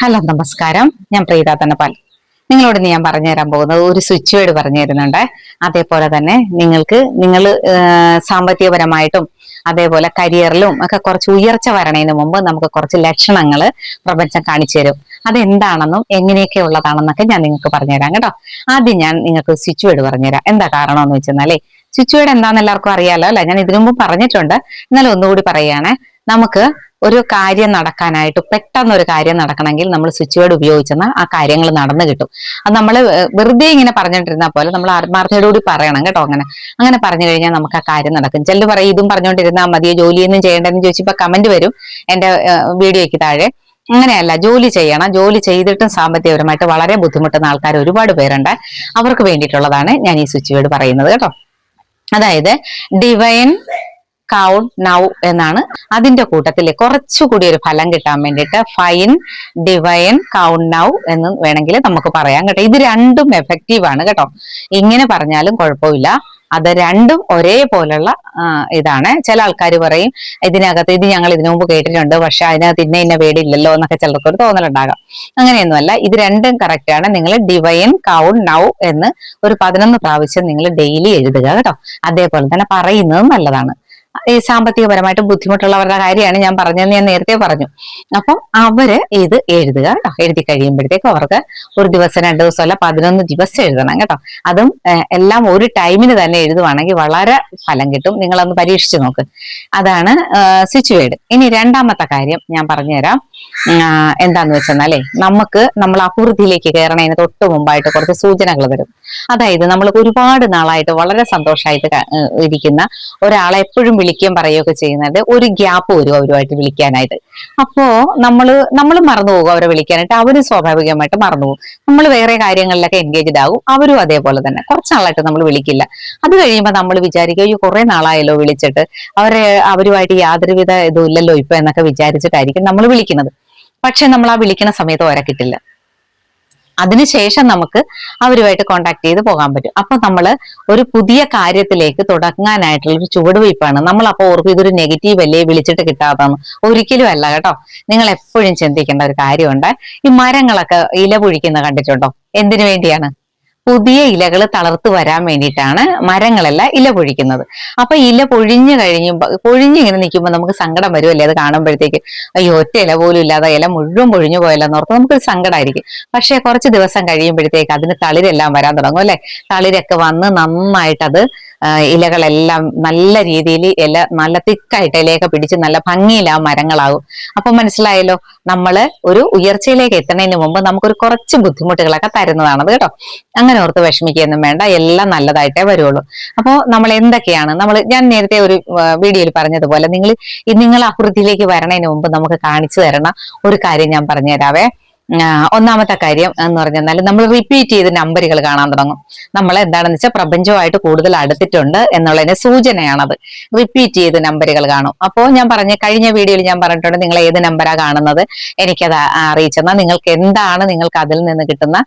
Hello നമസ്കാരം. ഞാൻ പ്രീത തന്നപ്പാൽ. നിങ്ങളോട് ഞാൻ പറഞ്ഞു തരാൻ പോകുന്നത് ഒരു സ്വിച്ച് വേർഡ് പറഞ്ഞു തരുന്നുണ്ട്. അതേപോലെ തന്നെ നിങ്ങൾ സാമ്പത്തികപരമായിട്ടും അതേപോലെ കരിയറിലും ഒക്കെ കുറച്ച് ഉയർച്ച വരണതിന് മുമ്പ് നമുക്ക് കുറച്ച് ലക്ഷണങ്ങൾ പ്രപഞ്ചം കാണിച്ചു തരും. അതെന്താണെന്നും എങ്ങനെയൊക്കെ ഉള്ളതാണെന്നൊക്കെ ഞാൻ നിങ്ങൾക്ക് പറഞ്ഞുതരാം കേട്ടോ. ആദ്യം ഞാൻ നിങ്ങൾക്ക് സ്വിച്ച് വേർഡ് പറഞ്ഞുതരാം. എന്താ കാരണം എന്ന് വെച്ചെന്നാലേ, സ്വിച്ച് വേർഡ് എന്താണെന്ന് എല്ലാവർക്കും അറിയാലോ അല്ലെ. ഞാൻ ഇതിനു മുമ്പ് പറഞ്ഞിട്ടുണ്ട്, എന്നാലും ഒന്നുകൂടി പറയുകയാണെ. നമുക്ക് ഒരു കാര്യം നടക്കാനായിട്ട്, പെട്ടെന്ന് ഒരു കാര്യം നടക്കണമെങ്കിൽ നമ്മൾ സ്വിച്ച് വേർഡ് ഉപയോഗിച്ചെന്നാൽ ആ കാര്യങ്ങൾ നടന്നു കിട്ടും. അത് നമ്മൾ വെറുതെ ഇങ്ങനെ പറഞ്ഞോണ്ടിരുന്നാൽ പോലെ നമ്മൾ ആത്മാർത്ഥതയോടുകൂടി പറയണം കേട്ടോ. അങ്ങനെ പറഞ്ഞു കഴിഞ്ഞാൽ നമുക്ക് ആ കാര്യം നടക്കും. ചിലർ പറയും ഇതും പറഞ്ഞുകൊണ്ടിരുന്നാൽ മതിയോ, ജോലിയൊന്നും ചെയ്യേണ്ടെന്ന് ചോദിച്ചപ്പോൾ കമന്റ് വരും എന്റെ വീഡിയോയ്ക്ക് താഴെ. അങ്ങനെയല്ല, ജോലി ചെയ്യണം. ജോലി ചെയ്തിട്ടും സാമ്പത്തികപരമായിട്ട് വളരെ ബുദ്ധിമുട്ടുന്ന ആൾക്കാർ ഒരുപാട് പേരുണ്ട്. അവർക്ക് വേണ്ടിയിട്ടുള്ളതാണ് ഞാൻ ഈ സ്വിച്ച് വേർഡ് പറയുന്നത് കേട്ടോ. അതായത് ഡിവൈൻ കൗണ്ട് നൗ എന്നാണ്. അതിന്റെ കൂട്ടത്തിൽ കുറച്ചുകൂടി ഒരു ഫലം കിട്ടാൻ വേണ്ടിയിട്ട് ഫൈൻ ഡിവൈൻ കൗണ്ട് നൗ എന്ന് വേണമെങ്കിൽ നമുക്ക് പറയാം കേട്ടോ. ഇത് രണ്ടും എഫക്റ്റീവ് ആണ് കേട്ടോ. ഇങ്ങനെ പറഞ്ഞാലും കുഴപ്പമില്ല. അത് രണ്ടും ഒരേപോലുള്ള ഇതാണ്. ചില ആൾക്കാർ പറയും ഇതിനകത്ത് ഇത് ഞങ്ങൾ ഇതിനു മുമ്പ് കേട്ടിട്ടുണ്ട്, പക്ഷെ അതിനകത്ത് ഇന്ന വേടില്ലല്ലോ എന്നൊക്കെ ചിലർക്ക് ഒരു തോന്നലുണ്ടാകാം. അങ്ങനെയൊന്നുമല്ല, ഇത് രണ്ടും കറക്റ്റ് ആണ്. നിങ്ങൾ ഡിവൈൻ കൗണ്ട് നൗ എന്ന് ഒരു 11 പ്രാവശ്യം നിങ്ങൾ ഡെയിലി എഴുതുക കേട്ടോ. അതേപോലെ തന്നെ പറയുന്നതും നല്ലതാണ്. ഈ സാമ്പത്തികപരമായിട്ട് ബുദ്ധിമുട്ടുള്ളവരുടെ കാര്യമാണ് ഞാൻ പറഞ്ഞതെന്ന് ഞാൻ നേരത്തെ പറഞ്ഞു. അപ്പം അവര് ഇത് എഴുതുക കേട്ടോ. എഴുതി കഴിയുമ്പോഴത്തേക്കും അവർക്ക് ഒരു ദിവസം 2 ദിവസം അല്ല 11 ദിവസം എഴുതണം കേട്ടോ. അതും എല്ലാം ഒരു ടൈമിന് തന്നെ എഴുതുവാണെങ്കിൽ വളരെ ഫലം കിട്ടും. നിങ്ങളൊന്ന് പരീക്ഷിച്ച് നോക്ക്. അതാണ് സ്വിച്ച് വേർഡ്. ഇനി രണ്ടാമത്തെ കാര്യം ഞാൻ പറഞ്ഞുതരാം. എന്താന്ന് വെച്ചെന്നാലേ, നമ്മൾ അഭിവൃദ്ധിയിലേക്ക് കയറണതിന് തൊട്ട് മുമ്പായിട്ട് കുറച്ച് സൂചനകൾ തരും. അതായത് നമ്മൾ ഒരുപാട് നാളായിട്ട് വളരെ സന്തോഷമായിട്ട് ഇരിക്കുന്ന ഒരാളെ എപ്പോഴും വിളിക്കുകയും പറയുകയൊക്കെ ചെയ്യുന്നത്, ഒരു ഗ്യാപ്പ് വരും അവരുമായിട്ട് വിളിക്കാനായിട്ട്. അപ്പോ നമ്മൾ മറന്നു പോകും അവരെ വിളിക്കാനായിട്ട്. അവരും സ്വാഭാവികമായിട്ട് മറന്നുപോകും. നമ്മൾ വേറെ കാര്യങ്ങളിലൊക്കെ എൻഗേജ്ഡ് ആകും. അവരും അതേപോലെ തന്നെ കുറച്ച് നാളായിട്ട് നമ്മൾ വിളിക്കില്ല. അത് കഴിയുമ്പോൾ നമ്മൾ വിചാരിക്കും അയ്യോ കുറെ നാളായല്ലോ വിളിച്ചിട്ട്, അവരുമായിട്ട് യാതൊരുവിധ ഇതും ഇല്ലല്ലോ ഇപ്പൊ എന്നൊക്കെ വിചാരിച്ചിട്ടായിരിക്കും നമ്മൾ വിളിക്കുന്നത്. പക്ഷെ നമ്മൾ ആ വിളിക്കുന്ന സമയത്ത് ഓരെ കിട്ടില്ല. അതിനുശേഷം നമുക്ക് അവരുമായിട്ട് കോണ്ടാക്ട് ചെയ്ത് പോകാൻ പറ്റും. അപ്പൊ നമ്മൾ ഒരു പുതിയ കാര്യത്തിലേക്ക് തുടങ്ങാനായിട്ടുള്ള ഒരു ചുവടുവയ്പ്പാണ്. നമ്മൾ അപ്പോൾ ഓർക്കും ഇതൊരു നെഗറ്റീവ് അല്ലേ, വിളിച്ചിട്ട് കിട്ടാത്തതെന്ന്. ഒരിക്കലും അല്ല കേട്ടോ. നിങ്ങൾ എപ്പോഴും ചിന്തിക്കേണ്ട ഒരു കാര്യമുണ്ട്. ഈ മരങ്ങളൊക്കെ ഇല പൊഴിക്കുന്ന കണ്ടിട്ടുണ്ടോ? എന്തിനു വേണ്ടിയാണ്? പുതിയ ഇലകൾ തളർത്ത് വരാൻ വേണ്ടിയിട്ടാണ് മരങ്ങളെല്ലാം ഇല പൊഴിക്കുന്നത്. അപ്പൊ ഇല പൊഴിഞ്ഞിങ്ങനെ നിൽക്കുമ്പോൾ നമുക്ക് സങ്കടം വരുമല്ലേ അത് കാണുമ്പോഴത്തേക്ക്. അയ്യോ ഒറ്റ ഇല പോലും ഇല്ലാതെ ഇല മുഴുവൻ പൊഴിഞ്ഞു പോയല്ലെന്ന് ഓർത്ത് നമുക്കൊരു സങ്കടമായിരിക്കും. പക്ഷെ കുറച്ച് ദിവസം കഴിയുമ്പോഴത്തേക്ക് അതിന് തളിരെല്ലാം വരാൻ തുടങ്ങും അല്ലെ. തളിരൊക്കെ വന്ന് നന്നായിട്ട് അത് ഇലകളെല്ലാം നല്ല രീതിയിൽ നല്ല തിക്കായിട്ട് ഇലയൊക്കെ പിടിച്ച് നല്ല ഭംഗിയിൽ ആ മരങ്ങളാകും. അപ്പൊ മനസ്സിലായല്ലോ, നമ്മള് ഒരു ഉയർച്ചയിലേക്ക് എത്തുന്നതിന് മുമ്പ് നമുക്കൊരു കുറച്ച് ബുദ്ധിമുട്ടുകളൊക്കെ തരുന്നതാണത് കേട്ടോ. അങ്ങനെ ഓർത്ത് വിഷമിക്കുകയൊന്നും വേണ്ട, എല്ലാം നല്ലതായിട്ടേ വരുള്ളൂ. അപ്പോൾ നമ്മൾ എന്തൊക്കെയാണ് ഞാൻ നേരത്തെ ഒരു വീഡിയോയിൽ പറഞ്ഞതുപോലെ നിങ്ങൾ അഭിവൃദ്ധിയിലേക്ക് വരണതിന് മുമ്പ് നമുക്ക് കാണിച്ചു തരണ ഒരു കാര്യം ഞാൻ പറഞ്ഞുതരാവേ. ഒന്നാമത്തെ കാര്യം എന്ന് പറഞ്ഞാൽ നമ്മൾ റിപ്പീറ്റ് ചെയ്ത് നമ്പറുകൾ കാണാൻ തുടങ്ങും. നമ്മൾ എന്താണെന്ന് വെച്ചാൽ പ്രപഞ്ചവുമായിട്ട് കൂടുതൽ അടുത്തിട്ടുണ്ട് എന്നുള്ളതിന്റെ സൂചനയാണത്. റിപ്പീറ്റ് ചെയ്ത് നമ്പറുകൾ കാണും. അപ്പോൾ ഞാൻ കഴിഞ്ഞ വീഡിയോയിൽ ഞാൻ പറഞ്ഞിട്ടുണ്ട്, നിങ്ങൾ ഏത് നമ്പറാ കാണുന്നത് എനിക്കത് അറിയിച്ചെന്നാൽ നിങ്ങൾക്ക് അതിൽ നിന്ന് കിട്ടുന്ന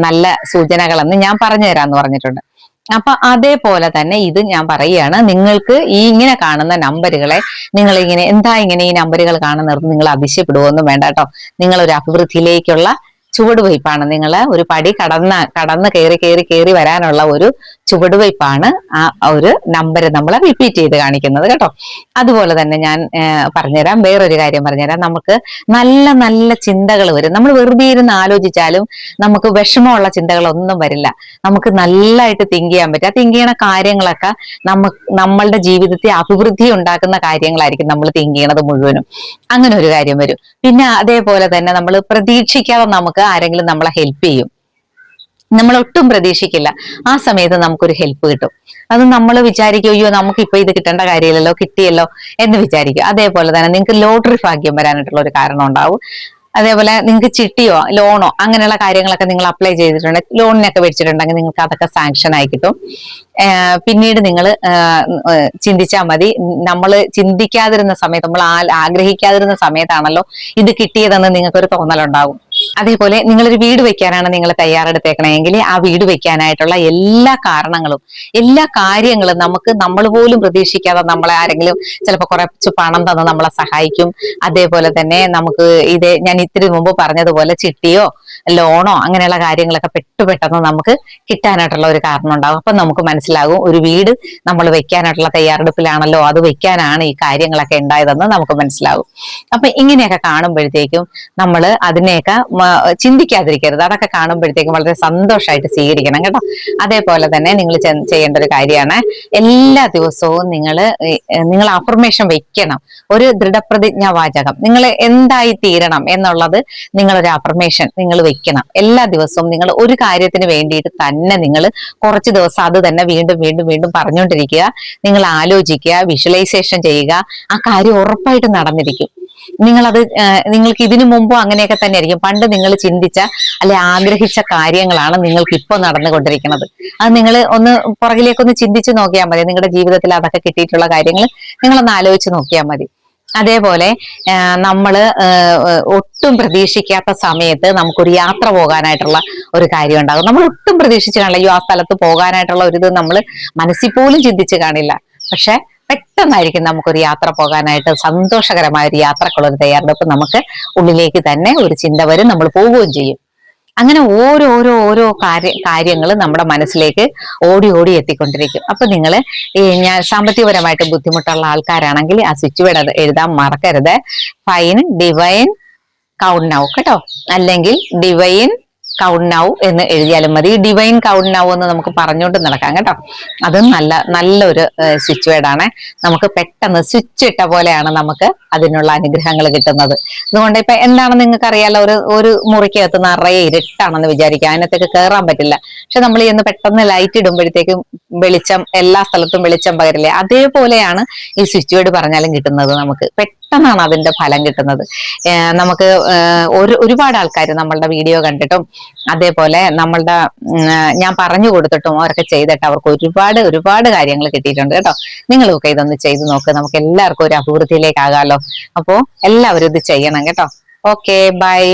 നല്ല സൂചനകളെന്ന് ഞാൻ പറഞ്ഞു തരാമെന്ന് പറഞ്ഞിട്ടുണ്ട്. അപ്പൊ അതേപോലെ തന്നെ ഇത് ഞാൻ പറയുകയാണ്, നിങ്ങൾക്ക് ഇങ്ങനെ കാണുന്ന നമ്പറുകളെ നിങ്ങൾ ഇങ്ങനെ ഈ നമ്പറുകൾ കാണുന്നിടത്ത് നിങ്ങൾ അതിശയപ്പെടുവൊന്നും വേണ്ട കേട്ടോ. നിങ്ങൾ ഒരു അഭിവൃദ്ധിയിലേക്കുള്ള ചുവടുവയ്പ്പാണ്. നിങ്ങൾ ഒരു പടി കടന്ന് കയറി വരാനുള്ള ഒരു ചുവടുവയ്പ്പാണ് ആ ഒരു നമ്പർ നമ്മൾ റിപ്പീറ്റ് ചെയ്ത് കാണിക്കുന്നത് കേട്ടോ. അതുപോലെ തന്നെ ഞാൻ പറഞ്ഞുതരാം, വേറൊരു കാര്യം പറഞ്ഞുതരാം. നമുക്ക് നല്ല നല്ല ചിന്തകൾ വരും. നമ്മൾ വെറുതെ ഇരുന്ന് ആലോചിച്ചാലും നമുക്ക് വിഷമമുള്ള ചിന്തകളൊന്നും വരില്ല. നമുക്ക് നല്ലതായിട്ട് തിങ്ക് ചെയ്യാൻ പറ്റും. ആ തിങ്ക് ചെയ്യണ കാര്യങ്ങളൊക്കെ നമ്മളുടെ ജീവിതത്തെ അഭിവൃദ്ധി ഉണ്ടാക്കുന്ന കാര്യങ്ങളായിരിക്കും നമ്മൾ തിങ്ക് ചെയ്യണത് മുഴുവനും. അങ്ങനെ ഒരു കാര്യം വരും. പിന്നെ അതേപോലെ തന്നെ നമ്മൾ പ്രതീക്ഷിക്കാതെ നമുക്ക് ആരെങ്കിലും നമ്മളെ ഹെൽപ്പ് ചെയ്യും. നമ്മൾ ഒട്ടും പ്രതീക്ഷിക്കില്ല, ആ സമയത്ത് നമുക്കൊരു ഹെൽപ്പ് കിട്ടും. അത് നമ്മൾ വിചാരിക്കും അയ്യോ നമുക്കിപ്പോ ഇത് കിട്ടേണ്ട കാര്യമില്ലല്ലോ, കിട്ടിയല്ലോ എന്ന് വിചാരിക്കും. അതേപോലെ തന്നെ നിങ്ങൾക്ക് ലോട്ടറി ഭാഗ്യം വരാനായിട്ടുള്ള ഒരു കാരണം ഉണ്ടാവും. അതേപോലെ നിങ്ങൾക്ക് ചിട്ടിയോ ലോണോ അങ്ങനെയുള്ള കാര്യങ്ങളൊക്കെ നിങ്ങൾ അപ്ലൈ ചെയ്തിട്ടുണ്ടെങ്കിൽ, ലോണിനൊക്കെ മേടിച്ചിട്ടുണ്ടെങ്കിൽ നിങ്ങൾക്ക് അതൊക്കെ സാങ്ഷൻ ആയി കിട്ടും. പിന്നീട് നിങ്ങൾ ചിന്തിച്ചാൽ മതി, നമ്മൾ ചിന്തിക്കാതിരുന്ന സമയത്ത്, നമ്മൾ ആഗ്രഹിക്കാതിരുന്ന സമയത്താണല്ലോ ഇത് കിട്ടിയതെന്ന് നിങ്ങൾക്കൊരു തോന്നലുണ്ടാവും. അതേപോലെ നിങ്ങളൊരു വീട് വെക്കാനാണ് നിങ്ങൾ തയ്യാറെടുത്തേക്കണമെങ്കിൽ ആ വീട് വെക്കാനായിട്ടുള്ള എല്ലാ കാരണങ്ങളും, എല്ലാ കാര്യങ്ങളും നമുക്ക് നമ്മൾ പോലും പ്രതീക്ഷിക്കാതെ നമ്മളെ ആരെങ്കിലും ചിലപ്പോൾ കുറച്ച് പണം തന്ന് നമ്മളെ സഹായിക്കും. അതേപോലെ തന്നെ നമുക്ക് ഞാൻ ഇത്തിരി മുമ്പ് പറഞ്ഞതുപോലെ ചിട്ടിയോ ലോണോ അങ്ങനെയുള്ള കാര്യങ്ങളൊക്കെ പെട്ടെന്ന് നമുക്ക് കിട്ടാനായിട്ടുള്ള ഒരു കാരണം ഉണ്ടാകും. അപ്പൊ നമുക്ക് മനസ്സിലാകും ഒരു വീട് നമ്മൾ വെക്കാനായിട്ടുള്ള തയ്യാറെടുപ്പിലാണല്ലോ, അത് വെക്കാനാണ് ഈ കാര്യങ്ങളൊക്കെ ഉണ്ടായതെന്ന് നമുക്ക് മനസ്സിലാകും. അപ്പൊ ഇങ്ങനെയൊക്കെ കാണുമ്പോഴത്തേക്കും നമ്മൾ അതിനെയൊക്കെ ചിന്തിക്കാതിരിക്കരുത്. അതൊക്കെ കാണുമ്പോഴത്തേക്കും വളരെ സന്തോഷമായിട്ട് സ്വീകരിക്കണം കേട്ടോ. അതേപോലെ തന്നെ നിങ്ങൾ ചെയ്യേണ്ട ഒരു കാര്യമാണ്, എല്ലാ ദിവസവും നിങ്ങൾ അഫർമേഷൻ വെക്കണം. ഒരു ദൃഢപ്രതിജ്ഞാ വാചകം നിങ്ങൾ എന്തായി തീരണം എന്നുള്ളത് നിങ്ങളൊരു അഫർമേഷൻ നിങ്ങൾ വെക്കണം. എല്ലാ ദിവസവും നിങ്ങൾ ഒരു കാര്യത്തിന് വേണ്ടിയിട്ട് തന്നെ നിങ്ങൾ കുറച്ച് ദിവസം അത് തന്നെ വീണ്ടും വീണ്ടും വീണ്ടും പറഞ്ഞുകൊണ്ടിരിക്കുക. നിങ്ങൾ ആലോചിക്കുക, വിഷ്വലൈസേഷൻ ചെയ്യുക. ആ കാര്യം ഉറപ്പായിട്ട് നടന്നിരിക്കും. നിങ്ങൾക്ക് ഇതിനു മുമ്പും അങ്ങനെയൊക്കെ തന്നെ ആയിരിക്കും. പണ്ട് നിങ്ങൾ ചിന്തിച്ച അല്ലെ ആഗ്രഹിച്ച കാര്യങ്ങളാണ് നിങ്ങൾക്ക് ഇപ്പോൾ നടന്നുകൊണ്ടിരിക്കുന്നത്. അത് നിങ്ങൾ ഒന്ന് പുറകിലേക്കൊന്ന് ചിന്തിച്ചു നോക്കിയാൽ മതി. നിങ്ങളുടെ ജീവിതത്തിൽ അതൊക്കെ കിട്ടിയിട്ടുള്ള കാര്യങ്ങൾ നിങ്ങളൊന്ന് ആലോചിച്ച് നോക്കിയാൽ മതി. അതേപോലെ ഒട്ടും പ്രതീക്ഷിക്കാത്ത സമയത്ത് നമുക്കൊരു യാത്ര പോകാനായിട്ടുള്ള ഒരു കാര്യം ഉണ്ടാകും. നമ്മൾ ഒട്ടും പ്രതീക്ഷിച്ച് കാണില്ല, അയ്യോ ആ സ്ഥലത്ത് പോകാനായിട്ടുള്ള ഒരു ഇത് നമ്മൾ മനസ്സിൽ പോലും ചിന്തിച്ച് കാണില്ല. പക്ഷെ പെട്ടെന്നായിരിക്കും നമുക്കൊരു യാത്ര പോകാനായിട്ട്, സന്തോഷകരമായ ഒരു യാത്രക്കുള്ള ഒരു തയ്യാറെടുപ്പ് നമുക്ക് ഉള്ളിലേക്ക് തന്നെ ഒരു ചിന്ത വരും, നമ്മൾ പോവുകയും ചെയ്യും. അങ്ങനെ ഓരോ കാര്യങ്ങൾ നമ്മുടെ മനസ്സിലേക്ക് ഓടി ഓടി എത്തിക്കൊണ്ടിരിക്കും. അപ്പൊ ഞാൻ സാമ്പത്തികപരമായിട്ട് ബുദ്ധിമുട്ടുള്ള ആൾക്കാരാണെങ്കിൽ ആ സ്വിച്ച് വേർഡ് എഴുതാൻ മറക്കരുത്. ഫൈൻ ഡിവൈൻ കൗണ്ട് നൗ കേട്ടോ, അല്ലെങ്കിൽ ഡിവൈൻ കൗണ്ട് നൗ എന്ന് എഴുതിയാലും മതി. ഡിവൈൻ കൗണ്ട് നൗ എന്ന് നമുക്ക് പറഞ്ഞുകൊണ്ട് നടക്കാം കേട്ടോ. അതും നല്ലൊരു സ്വിച്ച് വേർഡാണ്. നമുക്ക് പെട്ടെന്ന് സ്വിച്ച് ഇട്ട പോലെയാണ് നമുക്ക് അതിനുള്ള അനുഗ്രഹങ്ങൾ കിട്ടുന്നത്. അതുകൊണ്ട് ഇപ്പൊ എന്താണെന്ന് നിങ്ങൾക്ക് അറിയാലോ, ഒരു മുറിക്കകത്ത് നിറയെ ഇരുട്ടാണെന്ന് വിചാരിക്കുക, അതിനകത്തേക്ക് കയറാൻ പറ്റില്ല. പക്ഷെ നമ്മൾ ഇന്ന് പെട്ടെന്ന് ലൈറ്റ് ഇടുമ്പോഴത്തേക്കും വെളിച്ചം, എല്ലാ സ്ഥലത്തും വെളിച്ചം പകരില്ലേ, അതേപോലെയാണ് ഈ സ്വിച്ച് വേർഡ് പറഞ്ഞാലും കിട്ടുന്നത്. നമുക്ക് പെട്ടെന്നാണ് അതിന്റെ ഫലം കിട്ടുന്നത്. നമുക്ക് ഒരുപാട് ആൾക്കാർ നമ്മളുടെ വീഡിയോ കണ്ടിട്ടും അതേപോലെ ഞാൻ പറഞ്ഞു കൊടുത്തിട്ടും അവരൊക്കെ ചെയ്തിട്ട് അവർക്ക് ഒരുപാട് കാര്യങ്ങൾ കിട്ടിയിട്ടുണ്ട് കേട്ടോ. നിങ്ങളൊക്കെ ഇതൊന്ന് ചെയ്തു നോക്ക്. നമുക്ക് എല്ലാവർക്കും ഒരു അഭിവൃദ്ധിയിലേക്കാകാലോ. അപ്പോ എല്ലാവരും ഇത് ചെയ്യണം കേട്ടോ. Okay, by.